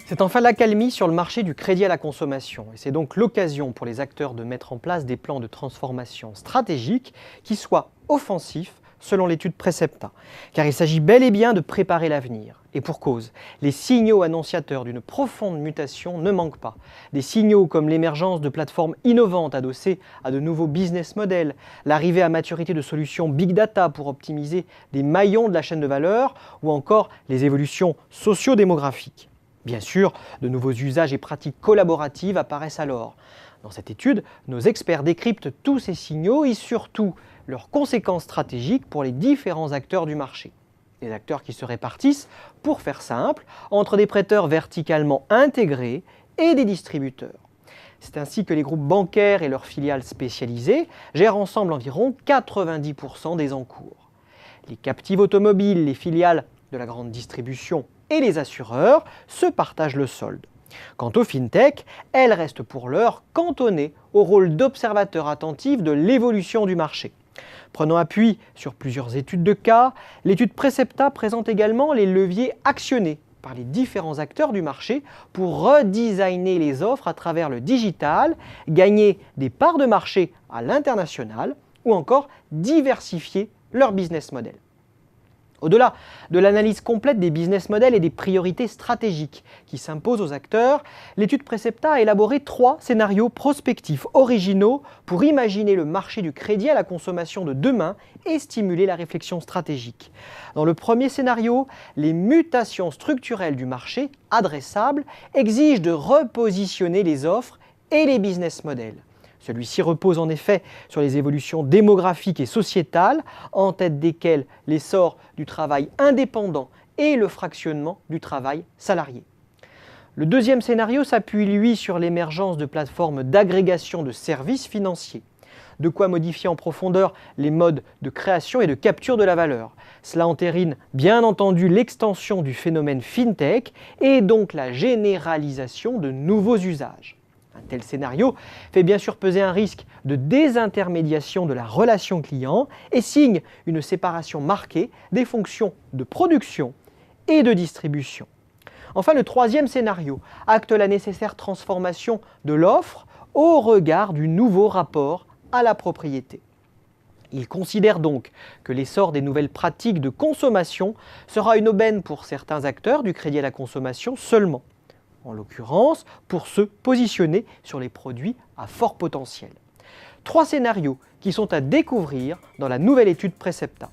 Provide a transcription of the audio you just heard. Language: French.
C'est enfin l'accalmie sur le marché du crédit à la consommation et c'est donc l'occasion pour les acteurs de mettre en place des plans de transformation stratégiques qui soient offensifs selon l'étude Precepta. Car il s'agit bel et bien de préparer l'avenir. Et pour cause, les signaux annonciateurs d'une profonde mutation ne manquent pas. Des signaux comme l'émergence de plateformes innovantes adossées à de nouveaux business models, l'arrivée à maturité de solutions big data pour optimiser des maillons de la chaîne de valeur ou encore les évolutions socio-démographiques. Bien sûr, de nouveaux usages et pratiques collaboratives apparaissent alors. Dans cette étude, nos experts décryptent tous ces signaux et surtout leurs conséquences stratégiques pour les différents acteurs du marché. Des acteurs qui se répartissent, pour faire simple, entre des prêteurs verticalement intégrés et des distributeurs. C'est ainsi que les groupes bancaires et leurs filiales spécialisées gèrent ensemble environ 90% des encours. Les captives automobiles, les filiales de la grande distribution et les assureurs se partagent le solde. Quant aux fintech, elles restent pour l'heure cantonnées au rôle d'observateurs attentifs de l'évolution du marché. Prenant appui sur plusieurs études de cas, l'étude Precepta présente également les leviers actionnés par les différents acteurs du marché pour redesigner les offres à travers le digital, gagner des parts de marché à l'international ou encore diversifier leur business model. Au-delà de l'analyse complète des business models et des priorités stratégiques qui s'imposent aux acteurs, l'étude Precepta a élaboré 3 scénarios prospectifs originaux pour imaginer le marché du crédit à la consommation de demain et stimuler la réflexion stratégique. Dans le premier scénario, les mutations structurelles du marché adressable exigent de repositionner les offres et les business models. Celui-ci repose en effet sur les évolutions démographiques et sociétales, en tête desquelles l'essor du travail indépendant et le fractionnement du travail salarié. Le deuxième scénario s'appuie, lui, sur l'émergence de plateformes d'agrégation de services financiers, de quoi modifier en profondeur les modes de création et de capture de la valeur. Cela entérine bien entendu l'extension du phénomène fintech et donc la généralisation de nouveaux usages. Un tel scénario fait bien sûr peser un risque de désintermédiation de la relation client et signe une séparation marquée des fonctions de production et de distribution. Enfin, le troisième scénario acte la nécessaire transformation de l'offre au regard du nouveau rapport à la propriété. Il considère donc que l'essor des nouvelles pratiques de consommation sera une aubaine pour certains acteurs du crédit à la consommation seulement, en l'occurrence pour se positionner sur les produits à fort potentiel. 3 scénarios qui sont à découvrir dans la nouvelle étude Precepta.